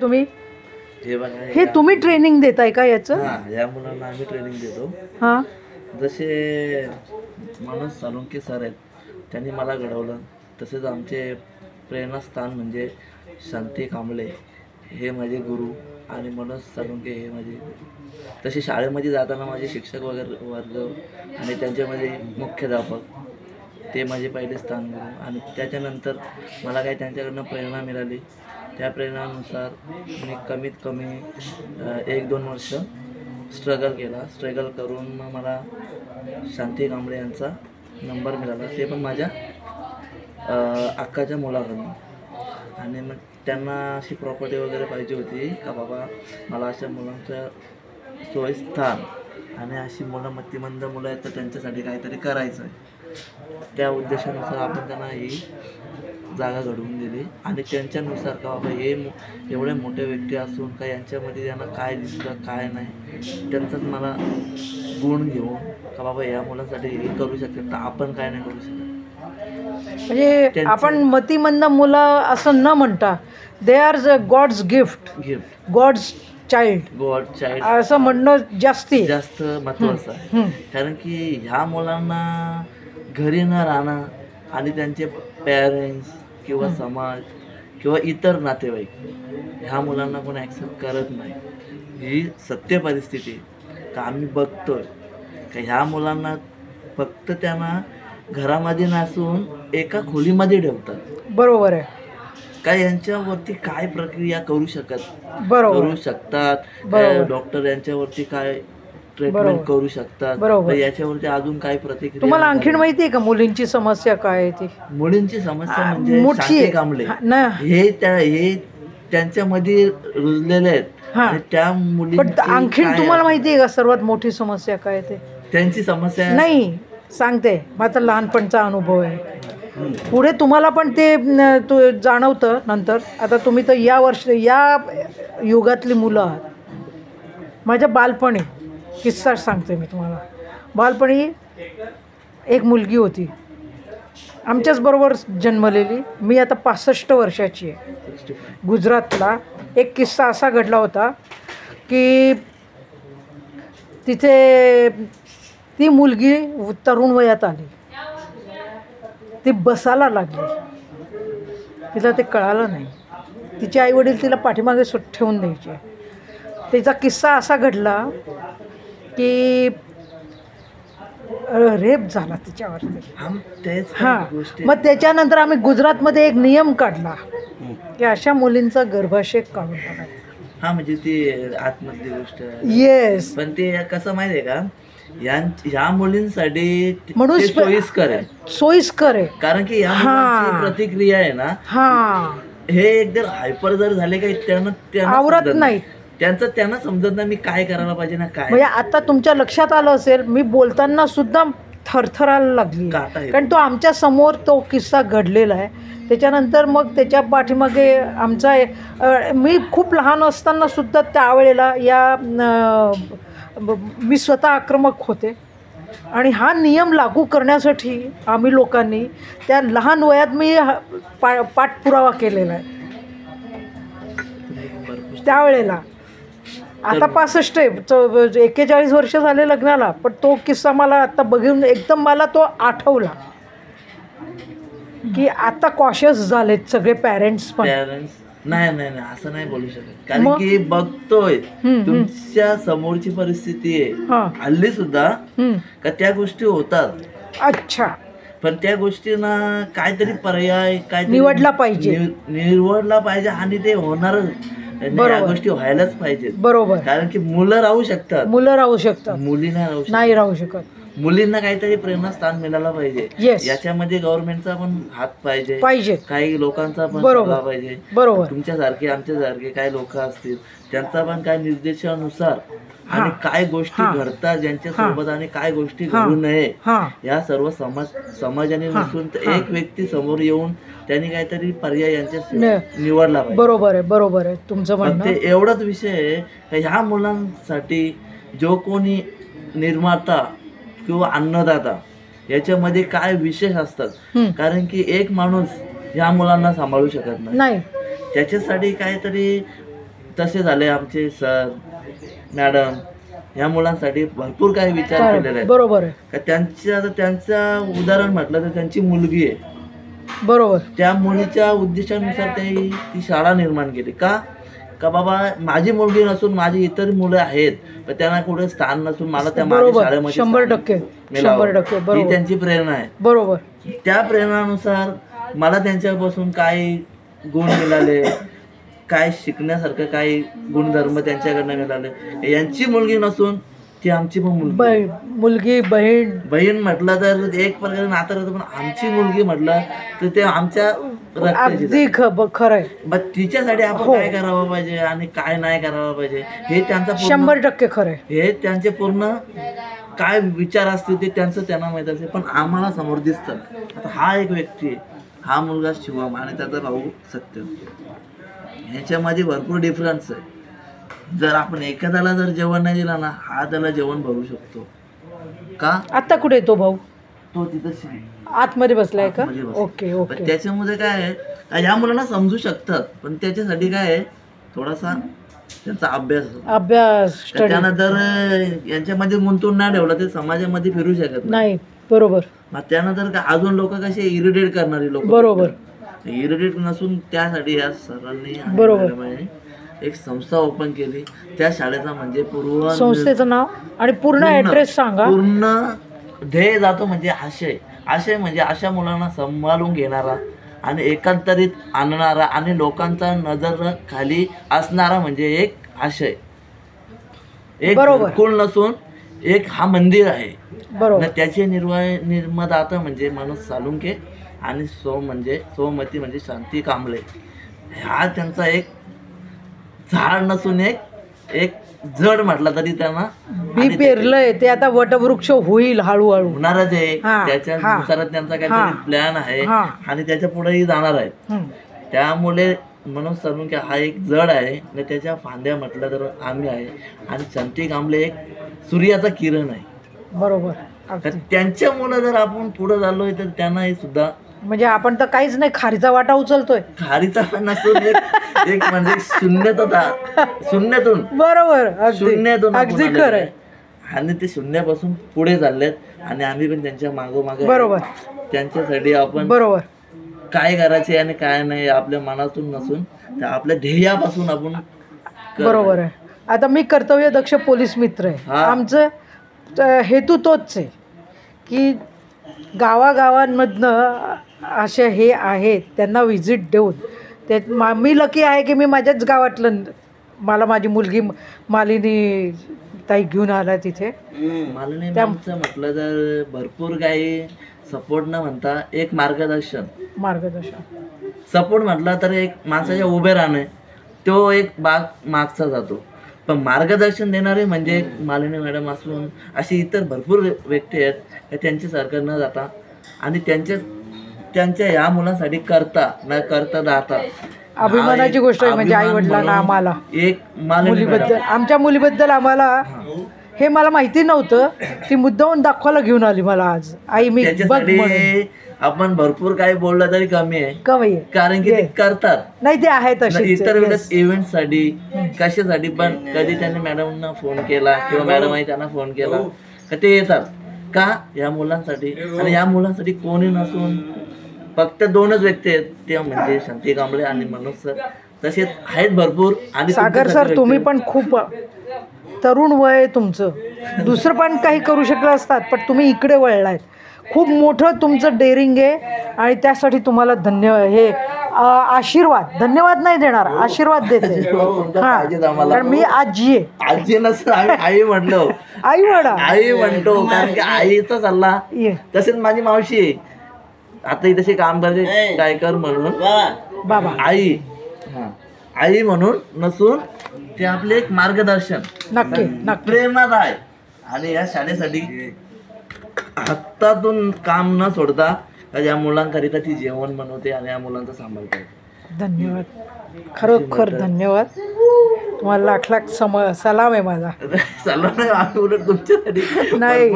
तुम्ही हे बघा हे तुम्ही ट्रेनिंग देताय का याचं? हां, या मुलांना आम्ही ट्रेनिंग देतो. हां जसे मनोज साळुंखे सर आहेत, त्यांनी मला घडवलं. तसेच आमचे प्रेरणास्थान म्हणजे शांती कांबळे हे माझे गुरु आणि मनोज साळुंखे हे माझे. तसे शाळेमध्ये जाताना माझे शिक्षक वगैरे वर्ग आणि त्यांच्यामध्ये मुख्याध्यापक ते माझे पहिले स्थान गुरु. आणि त्याच्यानंतर मला काही त्यांच्याकडनं प्रेरणा मिळाली. त्या प्रेरणानुसार मी कमीत कमी 1-2 वर्ष स्ट्रगल करून मग मला शांती कांबळे यांचा नंबर मिळाला, ते पण माझ्या अक्काच्या मुलाकडून. आणि मग त्यांना अशी प्रॉपर्टी वगैरे पाहिजे होती का बाबा मला अशा मुलांचं सोयीस्थान आणि अशी मुलं मतिमंद मुलं आहेत तर त्यांच्यासाठी काहीतरी करायचं आहे. त्या उद्देशानुसार आपण त्यांना ही जागा घडवून दिली. आणि त्यांच्यानुसार का बाबा हे एवढे मोठे व्यक्ती असून का यांच्यामध्ये त्यांना काय दिसतं काय नाही त्यांचाच मला गुण घेऊन का बाबा या मुलांसाठी हे करू शकतात तर आपण काय नाही करू शकत. म्हणजे आपण मतिमंद मुलं असं न म्हणता they are god's gift, god's child असं म्हणणं जास्त महत्त्वाचं आहे. कारण की ह्या मुलांना घरी न राहणं आणि त्यांचे पॅरेंट्स किंवा समाज किंवा इतर नातेवाईक ह्या मुलांना पण ॲक्सेप्ट करत नाही. ही सत्य परिस्थिती का आम्ही बघतोय का ह्या मुलांना फक्त त्यांना घरामध्ये नसून एका खोलीमध्ये ठेवतात. बरोबर आहे. काय यांच्यावरती काय प्रक्रिया करू शकतात, डॉक्टर यांच्यावरती काय ट्रीटमेंट करू शकतात, याच्यावरती अजून काय प्रतिक्रिया. तुम्हाला आणखीन माहिती आहे का मुलींची समस्या काय आहे ती? मुलींची समस्या म्हणजे शांती कांबळे हे त्यांच्यामध्ये रुजलेले आहेत आणि त्या मुली. आणखीन तुम्हाला माहिती आहे का सर्वात मोठी समस्या काय ते? त्यांची समस्या नाही सांगते, माझा लहानपणचा अनुभव आहे. पुढे तुम्हाला पण ते जाणवतं नंतर. आता तुम्ही तर या युगातली मुलं आहात. माझ्या बालपणी किस्सा सांगते मी तुम्हाला. बालपणी एक मुलगी होती आमच्याच बरोबर जन्मलेली. मी आता 65 वर्षाची आहे. गुजरातला एक किस्सा असा घडला होता की तिथे ती मुलगी तरुण वयात आली, ती बसायला लागली. तिला ते कळालं नाही. तिचे आईवडील तिला पाठीमागे ठेवून द्यायचे. तिचा किस्सा असा घडला की रेप झाला तिच्यावरती. हां, मग त्याच्यानंतर आम्ही गुजरातमध्ये एक नियम काढला की अशा मुलींचा गर्भाशय काढून टाकायचा. हा, म्हणजे ती आतमधली गोष्ट. येस. पण ते कसं माहिती आहे का, ह्या मुलींसाठी म्हणून सोयीस्कर आहे. कारण की ह्या मुलांची प्रतिक्रिया आहे ना, हे एकदम हायपर जर झाले काही त्यांना आवरत नाही. त्यांना समजत नाही मी काय करायला पाहिजे ना काय. म्हणजे आता तुमच्या लक्षात आलं असेल मी बोलताना सुद्धा थरथरायला लागली, कारण तो आमच्या समोर तो किस्सा घडलेला आहे. त्याच्यानंतर मग त्याच्या पाठीमागे आमचा मी खूप लहान असताना सुद्धा त्यावेळेला मी स्वतः आक्रमक होते. आणि हा नियम लागू करण्यासाठी आम्ही लोकांनी त्या लहान वयात मी पाठपुरावा केलेला आहे त्यावेळेला. आता 65 आहे, 41 वर्ष झाले लग्नाला. पण तो किस्सा मला आता बघून एकदम मला तो आठवला की आता कॉशियस झालेत सगळे पॅरेंट्स पण. नाही असं नाही बोलू शकत. कारण की बघतोय तुमच्या समोरची परिस्थिती आहे हल्ली सुद्धा का त्या गोष्टी होतात. अच्छा. पण त्या गोष्टींना काहीतरी पर्याय निवडला पाहिजे आणि ते होणारच. या गोष्टी व्हायलाच पाहिजेत. बरोबर. कारण की मुलं राहू शकतात, मुली नाही राहू शकत. मुलींना काहीतरी प्रेरणास्थान मिळायला पाहिजे. याच्यामध्ये गव्हर्नमेंटचा पण हात पाहिजे, काही लोकांचा पण पाहिजे. तुमच्यासारखे आमच्यासारखे काही लोक असतील त्यांचा पण काय निर्देशानुसार आणि काय गोष्टी घडतात ज्यांच्या सोबत आणि काय गोष्टी घडू नये या सर्व समाजाने नसून एक व्यक्ती समोर येऊन त्यांनी काहीतरी पर्याय यांच्या निवडला पाहिजे. बरोबर आहे तुमचं म्हणणं. ते एवढाच विषय आहे की ह्या मुलांसाठी जो कोणी निर्माता किंवा अन्नदाता याच्यामध्ये काय विशेष असतात. कारण की एक माणूस ह्या मुलांना सांभाळू शकत नाही. त्याच्यासाठी काहीतरी तसे झाले आमचे सर मॅडम, ह्या मुलांसाठी भरपूर काही विचार केलेले आहेत. बरोबर आहे. का त्यांचं उदाहरण म्हटलं तर त्यांची मुलगी आहे. बरोबर. त्या मुलीच्या उद्देशानुसार ती शाळा निर्माण केली. का बाबा माझी मुलगी नसून माझी इतर मुलं आहेत, पण त्यांना कुठे स्थान नसून मला त्या माझ्या शाळेमध्ये 100% ही त्यांची प्रेरणा आहे. बरोबर. त्या प्रेरणानुसार मला त्यांच्यापासून काही गुण मिळाले, काय शिकण्यासारखं काही गुणधर्म त्यांच्याकडनं मिळाले. यांची मुलगी नसून ती आमची पण मुलगी बहीण म्हटलं तर एक प्रकारे नातं राहतं, पण आमची मुलगी म्हटलं तर ते आमच्या अगदी खरं आहे. मग तिच्यासाठी आपण काय करावं पाहिजे आणि काय नाही करावं पाहिजे हे त्यांचा 100% खरं आहे. हे त्यांचे पूर्ण काय विचार असतील ते त्यांना माहित असते. पण आम्हाला समोर दिसतं. आता हा एक व्यक्ती आहे, हा मुलगा शिवम आणि त्याचा भाऊ सत्यम, ह्याच्यामध्ये भरपूर डिफरन्स आहे. जर आपण एखाद्याला जर जेवण नाही दिला ना, हा त्याला जेवण भरू शकतो. का आता कुठे तो भाऊ? तो तिथं आतमध्ये बसलाय का? ओके. पण त्याच्यामध्ये काय आहे, या मुलांना समजू शकतात, पण त्याच्यासाठी काय आहे, थोडासा त्यांचा अभ्यास त्यानं जर यांच्यामध्ये गुंतवून नाही ठेवला ते समाजामध्ये फिरू शकत नाही. बरोबर. मग त्यानंतर अजून लोक कसे इरिटेट करणारी लोक. बरोबर. इरिटेट नसून त्यासाठी या सरांनी बरोबर एक संस्था ओपन केली. त्या शाळेचा म्हणजे पूर्ण संस्थेचं नाव आणि पूर्ण ऍड्रेस सांगा. पूर्ण ध्येय जातो म्हणजे आशय म्हणजे अशा मुलांना सांभाळून घेणारा आणि एकांतरित आणणारा आणि लोकांचा नजर खाली असणारा म्हणजे एक आशय. एक कुल नसून एक हा मंदिर आहे. बरोबर. त्याचे निर्माता म्हणजे मनोज सालुंके आणि सोमती म्हणजे शांती कांबळे. हा त्यांचा एक झाड नसून एक जड म्हटला तरी त्यांना बी पेरलंय ते आता वटवृक्ष होईल हळूहळू. होणारच आहे. त्याच्यानुसार त्यांचा काहीतरी प्लॅन आहे आणि त्याच्या पुढेही जाणार आहे. त्यामुळे मनोज सालुंके हा एक जड आहे आणि त्याच्या फांद्या म्हटलं तर आम्ही आहे आणि शांती कांबळे एक सूर्याचा किरण आहे. बरोबर. त्यांच्यामुळे जर आपण पुढे झालोय तर त्यांनाही सुद्धा म्हणजे आपण तर काहीच नाही, खारीचा वाटा उचलतोय. खारीचा पण नसून एक म्हणजे शून्यातून बरोबर अगदी खरं आहे. आणि ते शून्यापासून पुढे चाललेत आणि आम्ही पण त्यांच्या मागोमागे. बरोबर. त्यांच्यासाठी आपण बरोबर काय करायचे आणि काय नाही आपल्या मनातून नसून त्या आपल्या ध्येयापासून आपण. बरोबर आहे. आता मी कर्तव्यदक्ष पोलीस मित्र आहे. आमचं हेतू तोच आहे की गावागावांमधनं असे हे आहेत त्यांना व्हिजिट देऊन ते मी लकी आहे की मी माझ्याच गावातलं मला माझी मुलगी मालिनी ताई घेऊन आला तिथे. मालिनी म्हटलं तर भरपूर काही सपोर्ट न म्हणता एक मार्गदर्शन सपोर्ट म्हटलं तर एक माणसाच्या उभे राहणे तो एक भाग मागचा जातो. पण मार्गदर्शन देणारे म्हणजे मालिनी मॅडम असून अशी इतर भरपूर व्यक्ती आहेत त्यांच्यासारखं न जाता आणि त्यांच्या या मुलांसाठी करता न करता जाता अभिमानाची गोष्ट आहे. म्हणजे आई वडिलांना आम्हाला एक मुलीबद्दल आमच्या मुलीबद्दल आम्हाला हे मला माहिती नव्हतं. ती मुद्दाहून दाखवायला घेऊन आली मला आज. आई मी आपण भरपूर काही बोललं तरी कमी आहे कारण की ते करतात. नाही ते आहेत इतर वेळेस इव्हेंट साठी कशासाठी पण कधी त्यांनी मॅडमना फोन केला किंवा मॅडम आई त्यांना फोन केला का ते येतात का या मुलांसाठी. आणि या मुलांसाठी कोणी नसून फक्त दोनच व्यक्ती आहेत ते म्हणजे शांती कांबळे आणि मनोज सर. तसेच आहेत भरपूर. आणि सागर सर तुम्ही पण खूप तरुण वय तुमचं, दुसरं पण काही करू शकलं असतात पण तुम्ही इकडे वळलात. खूप मोठं तुमचं डेअरिंग आहे आणि त्यासाठी तुम्हाला आशीर्वाद धन्यवाद नाही देणार आशीर्वाद देते. कारण मी आजी आहे. आजी नसतं आम्ही आई म्हणलो. आई म्हणतो कारण की आईचा सल्ला. तसेच माझी मावशी आहे आता तसे काम करते काय कर म्हणून बाबा आई म्हणून नसून ते आपले एक मार्गदर्शन नक्की प्रेरणादायक आहे. आणि या शाळेसाठी हातातून काम न सोडता या मुलांकरिता ती जेवण बनवते आणि या मुलांचा सांभाळ करते. धन्यवाद खरोखर धन्यवाद. तुम्हाला लाख लाख सलाम आहे माझा. सलाम नाही उलट तुमच्यासाठी नाही